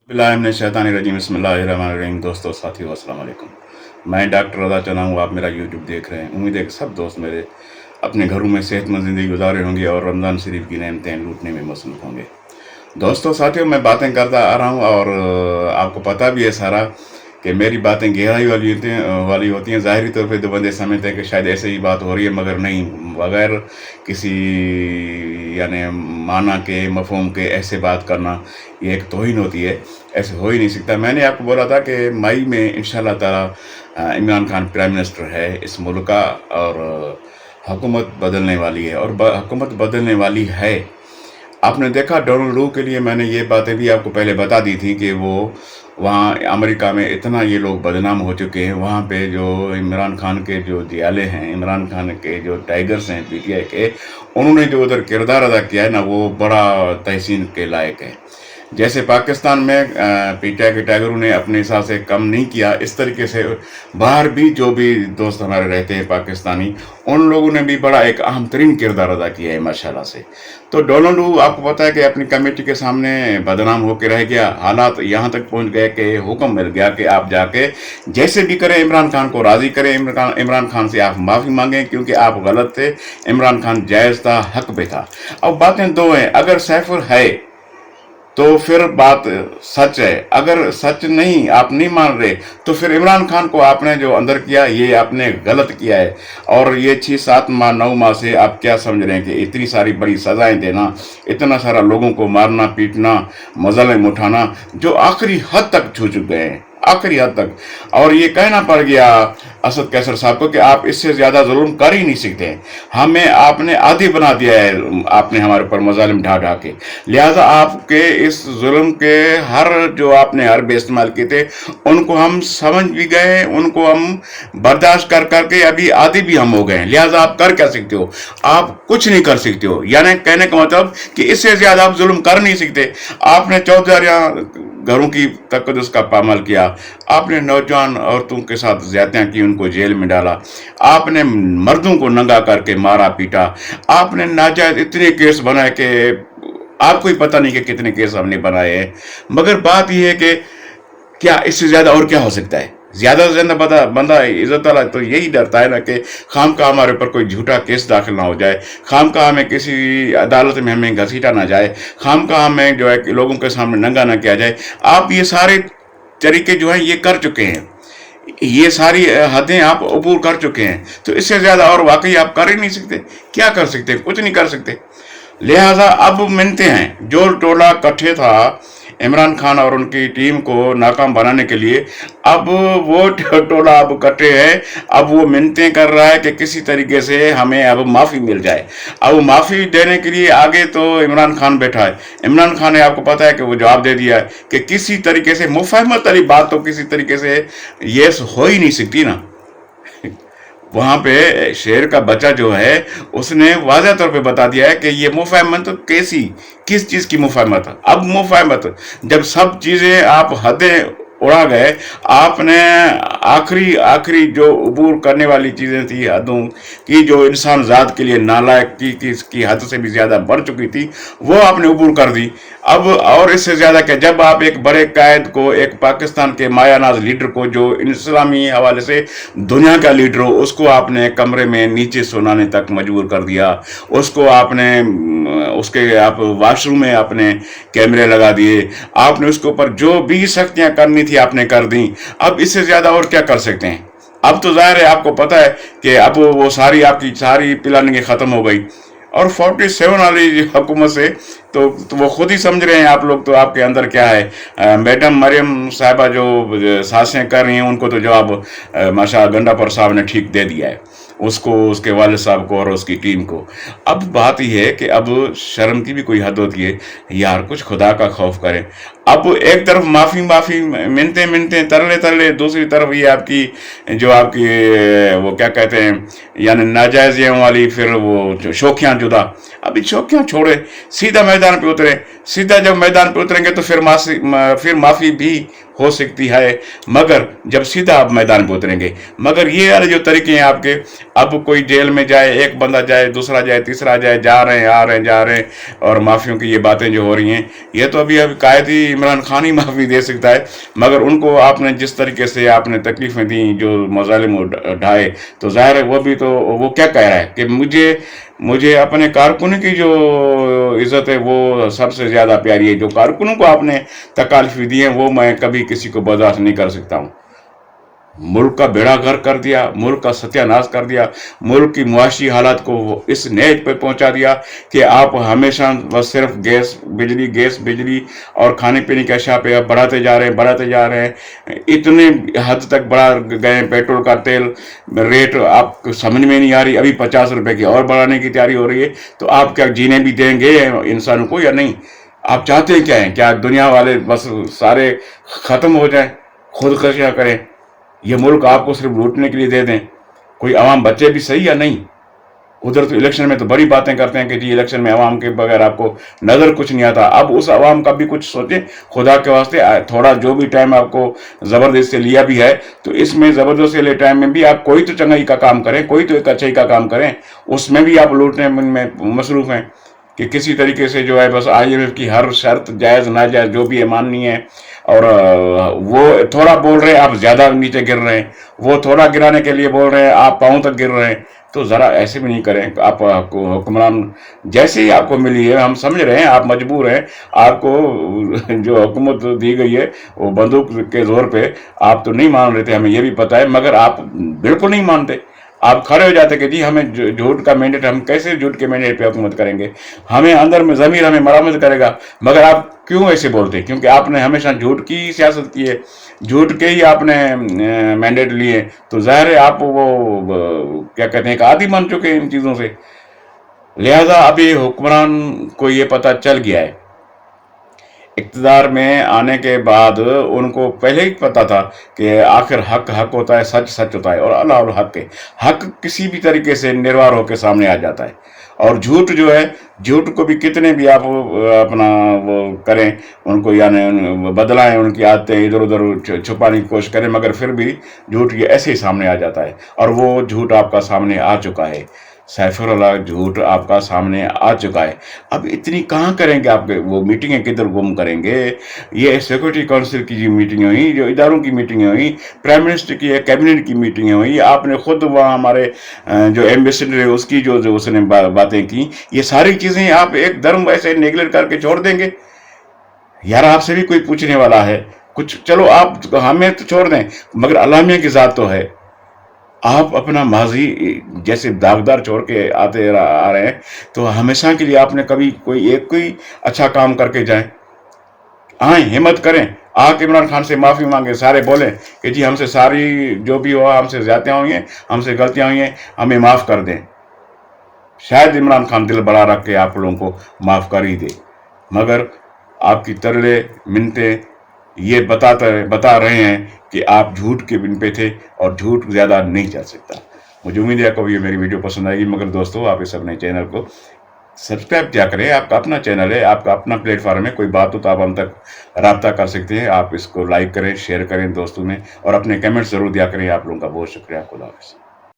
बिस्मिल्लाहिर्रहमानिर्रहीम बिस्मिल्लाहिर्रहमानिर्रहीम। दोस्तों साथियों अस्सलाम वालेकुम। मैं डॉक्टर रज़ा चना हूँ, आप मेरा यूट्यूब देख रहे हैं। उम्मीद है कि सब दोस्त मेरे अपने घरों में सेहतमंद ज़िंदगी गुजार रहे होंगे और रमज़ान शरीफ की नेमतें लूटने में मसरूफ़ होंगे। दोस्तों साथियों, मैं बातें करता आ रहा हूँ और आपको पता भी है सारा कि मेरी बातें गहराई वाली होती हैं। ज़ाहिरी तौर पे तो बंदे समझते हैं कि शायद ऐसे ही बात हो रही है, मगर नहीं, बगैर किसी यानी माना के मफ़हूम के ऐसे बात करना ये एक तौहीन होती है। ऐसे हो ही नहीं सकता। मैंने आपको बोला था कि मई में इंशाअल्लाह ताला इमरान खान प्राइम मिनिस्टर है इस मुल्क का और हुकूमत बदलने वाली है और हुकूमत बदलने वाली है। आपने देखा डोनाल्ड ट्रम्प के लिए मैंने ये बातें भी आपको पहले बता दी थी कि वो वहाँ अमेरिका में इतना ये लोग बदनाम हो चुके हैं। वहाँ पे जो इमरान खान के जो दियाले हैं, इमरान खान के जो टाइगर्स हैं पीटीआई के, उन्होंने जो उधर किरदार अदा किया है ना, वो बड़ा तहसीन के लायक है। जैसे पाकिस्तान में पीटीआई के टाइगरों ने अपने हिसाब से कम नहीं किया, इस तरीके से बाहर भी जो भी दोस्त हमारे रहते हैं पाकिस्तानी, उन लोगों ने भी बड़ा एक अहम तरीन किरदार अदा किया है माशाल्लाह से। तो डोनाल्ड ट्रम्प आपको पता है कि अपनी कमेटी के सामने बदनाम होकर रह गया। हालात यहाँ तक पहुँच गए कि हुक्म मिल गया कि आप जाके जैसे भी करें इमरान खान को राज़ी करें, इमरान खान से आप माफ़ी मांगें क्योंकि आप गलत थे, इमरान खान जायज़ था, हक पे था। अब बातें दो हैं, अगर सैफुर है तो फिर बात सच है, अगर सच नहीं, आप नहीं मान रहे, तो फिर इमरान खान को आपने जो अंदर किया ये आपने गलत किया है। और ये 6-7 माह 9 माह से आप क्या समझ रहे हैं कि इतनी सारी बड़ी सजाएं देना, इतना सारा लोगों को मारना पीटना, मज़ालिम उठाना, जो आखिरी हद तक छू चुके हैं, आखिरी हद तक। और ये कहना पड़ गया असद कैसर साहब को कि आप इससे ज़्यादा जुल्म कर ही नहीं सकते। हमें आपने आदी बना दिया है, आपने हमारे ऊपर मज़ालिम ढा ढा के। लिहाजा आपके इस जुल्म के हर जो आपने हरबे इस्तेमाल किए थे, उनको हम समझ भी गए, उनको हम बर्दाश्त कर करके अभी आदी भी हम हो गए। लिहाजा आप कर क्या सकते हो? आप कुछ नहीं कर सकते हो। यानी कहने का मतलब कि इससे ज़्यादा आप जुल्म कर नहीं सकते। आपने 14 घरों की तकद्दुस का पामाल किया, आपने नौजवान औरतों के साथ ज़्यादतियाँ की, उनको जेल में डाला, आपने मर्दों को नंगा करके मारा पीटा, आपने नाजायज़ इतने केस बनाए कि आपको ही पता नहीं कि कितने केस हमने बनाए हैं। मगर बात यह है कि क्या इससे ज़्यादा और क्या हो सकता है? ज़्यादा से ज़्यादा बंदा इज़्ज़त वाला तो यही डरता है ना कि खामखा हमारे ऊपर कोई झूठा केस दाखिल ना हो जाए, खामखा हमें किसी अदालत में हमें घसीटा ना जाए, खामखा हमें जो है कि लोगों के सामने नंगा ना किया जाए। आप ये सारे तरीके जो हैं ये कर चुके हैं, ये सारी हदें आप अबूर कर चुके हैं, तो इससे ज़्यादा और वाकई आप कर ही नहीं सकते। क्या कर सकते? कुछ नहीं कर सकते। लिहाजा अब मिलते हैं, जो टोला इकट्ठे था इमरान खान और उनकी टीम को नाकाम बनाने के लिए, अब वो टोला अब इकट्ठे है। अब वो मिन्नतें कर रहा है कि किसी तरीके से हमें अब माफ़ी मिल जाए। अब माफ़ी देने के लिए आगे तो इमरान खान बैठा है। इमरान खान ने, आपको पता है कि वो जवाब दे दिया है कि किसी तरीके से मुफाहमत वाली बात तो किसी तरीके से ये हो ही नहीं सकती ना। वहाँ पे शेर का बच्चा जो है उसने वाज़ह तौर पे बता दिया है कि ये मुफाहमत कैसी, किस चीज़ की मुफाहमत। अब मुफाहमत जब सब चीज़ें आप हदें उड़ा गए, आपने आखिरी आखिरी जो अबूर करने वाली चीज़ें थी हदों की, जो इंसान ज़ात के लिए नालायक की हद से भी ज़्यादा बढ़ चुकी थी, वो आपने अबूर कर दी। अब और इससे ज़्यादा क्या, जब आप एक बड़े कायद को, एक पाकिस्तान के मायानाज लीडर को, जो इस्लामी हवाले से दुनिया का लीडर हो, उसको आपने कमरे में नीचे सोनाने तक मजबूर कर दिया। उसको आपने उसके आप वाशरूम में आपने कैमरे लगा दिए, आपने उसके ऊपर जो भी सख्तियां करनी थी आपने कर दी। अब इससे ज़्यादा और क्या कर सकते हैं? अब तो जाहिर है, आपको पता है कि अब वो सारी आपकी सारी प्लानिंग ख़त्म हो गई। और 47 वाली हुकूमत से तो वो खुद ही समझ रहे हैं आप लोग, तो आपके अंदर क्या है। मैडम मरियम साहिबा जो सांसें कर रही हैं, उनको तो जवाब माशा गंडापुर साहब ने ठीक दे दिया है, उसको, उसके वालिद साहब को और उसकी टीम को। अब बात यह है कि अब शर्म की भी कोई हद होती है यार, कुछ खुदा का खौफ करें। अब एक तरफ माफ़ी माफ़ी मिनते मिनते तरले तरले, दूसरी तरफ ये आपकी जो आपकी वो क्या कहते हैं, यानी नाजायज़ियों वाली, फिर वो शौकियाँ जुदा। अभी शौकियाँ छोड़े, सीधा मैदान पे उतरे। सीधा जब मैदान पे उतरेंगे तो फिर माफ़ी भी हो सकती है, मगर जब सीधा आप मैदान पे उतरेंगे। मगर ये वाले जो तरीके हैं आपके, अब कोई जेल में जाए, एक बंदा जाए, दूसरा जाए, तीसरा जाए, जा रहे हैं, आ रहे हैं, जा रहे हैं, और माफियों की ये बातें जो हो रही हैं, ये तो अभी कायद ही इमरान खान ही माफ़ी दे सकता है, मगर उनको आपने जिस तरीके से आपने तकलीफ़ें दी, जो मज़ालिम ढाए, तो ज़ाहिर है वो भी तो वो क्या कह रहा है कि मुझे अपने कारकुनों की जो इज़्ज़त है वो सबसे ज़्यादा प्यारी है। जो कारकुनों को आपने तकालीफ़ें दी हैं वो मैं कभी किसी को बर्दाश्त नहीं कर सकता हूँ। मुल्क का बेड़ा गर्क कर दिया, मुल्क का सत्यानाश कर दिया, मुल्क की मुआशी हालात को इस नेज पे पहुंचा दिया कि आप हमेशा बस सिर्फ गैस बिजली और खाने पीने के अशिया पे आप बढ़ाते जा रहे हैं। इतने हद तक बढ़ा गए हैं, पेट्रोल का तेल रेट आपको समझ में नहीं आ रही, अभी 50 रुपए की और बढ़ाने की तैयारी हो रही है। तो आप क्या जीने भी देंगे इंसानों को या नहीं? आप चाहते हैं क्या है? क्या दुनिया वाले बस सारे खत्म हो जाएं, खुदकुशियां करें, ये मुल्क आपको सिर्फ लूटने के लिए दे दें? कोई अवाम बचे भी सही या नहीं? उधर तो इलेक्शन में तो बड़ी बातें करते हैं कि जी इलेक्शन में अवाम के बगैर आपको नजर कुछ नहीं आता। अब उस अवाम का भी कुछ सोचें खुदा के वास्ते। थोड़ा जो भी टाइम आपको जबरदस्ती से लिया भी है, तो इसमें जबरदस्ती वाले टाइम में भी आप कोई तो चंगाई का काम करें, कोई तो एक अच्छाई का काम करें। उसमें भी आप लूटने में मसरूफ हैं कि किसी तरीके से जो है बस IMF की हर शर्त जायज़ नाजायज़ जो भी है माननी है। और वो थोड़ा बोल रहे हैं, आप ज़्यादा नीचे गिर रहे हैं। वो थोड़ा गिराने के लिए बोल रहे हैं, आप पाँव तक गिर रहे हैं। तो ज़रा ऐसे भी नहीं करें। आप हुक्मरान जैसे ही आपको मिली है, हम समझ रहे हैं आप मजबूर हैं। आपको जो हुकूमत दी गई है वो बंदूक के जोर पे, आप तो नहीं मान रहे थे, हमें ये भी पता है, मगर आप बिल्कुल नहीं मानते। आप खड़े हो जाते कि जी हमें झूठ का मैंडेट, हम कैसे झूठ के मैंडेट पे हुकूमत करेंगे, हमें अंदर में ज़मीर हमें मरामत करेगा। मगर आप क्यों ऐसे बोलते? क्योंकि आपने हमेशा झूठ की ही सियासत की है, झूठ के ही आपने मैंडेट लिए। तो ज़ाहिर है आप क्या कहते हैं, एक आदी बन चुके हैं इन चीज़ों से। लिहाजा अभी हुक्मरान को ये पता चल गया है, इक़्तिदार में आने के बाद उनको पहले ही पता था कि आखिर हक हक होता है, सच सच होता है, और अल्लाह हक है। हक किसी भी तरीके से निर्वार होकर सामने आ जाता है, और झूठ जो है, झूठ को भी कितने भी आप अपना वो करें, उनको यानी बदलाएं, उनकी आदतें इधर उधर छुपाने की कोशिश करें, मगर फिर भी झूठ ये ऐसे ही सामने आ जाता है। और वो झूठ आपका सामने आ चुका है, सैफुल्लाह झूठ आपका सामने आ चुका है। अब इतनी कहाँ करेंगे आपके वो मीटिंगें, किधर गुम करेंगे? ये सिक्योरिटी काउंसिल की जो मीटिंगें हुई, जो इदारों की मीटिंगें हुई, प्राइम मिनिस्टर की कैबिनेट की मीटिंगें हुई, आपने खुद वहाँ हमारे जो एम्बेसडर है उसकी जो उसने बातें की, ये सारी चीज़ें आप एकदम वैसे नेगलेक्ट करके छोड़ देंगे? यार आपसे भी कोई पूछने वाला है कुछ? चलो आप हमें तो छोड़ दें, मगर अल्लाह की ज़ात तो है। आप अपना माजी जैसे दागदार छोड़ के आ रहे हैं, तो हमेशा के लिए आपने कभी कोई अच्छा काम करके जाएं। आए, हिम्मत करें, आके इमरान खान से माफ़ी मांगे, सारे बोलें कि जी हमसे सारी जो भी हुआ, हमसे ज़्यादतियाँ हुई हैं, हमसे गलतियाँ हुई हैं, हमें माफ़ कर दें। शायद इमरान खान दिल बड़ा रख के आप लोगों को माफ़ कर ही दे, मगर आपकी तरले मिन्नतें ये बता रहे हैं कि आप झूठ के बिन पे थे, और झूठ ज़्यादा नहीं चल सकता। मुझे उम्मीद है आपको ये मेरी वीडियो पसंद आएगी, मगर दोस्तों आप इस अपने चैनल को सब्सक्राइब क्या करें। आपका अपना चैनल है, आपका अपना प्लेटफॉर्म है, कोई बात हो तो आप हम तक रब्ता कर सकते हैं। आप इसको लाइक करें, शेयर करें दोस्तों में, और अपने कमेंट्स ज़रूर दिया करें। आप लोगों का बहुत शुक्रिया। खुदा हाफ़िज़।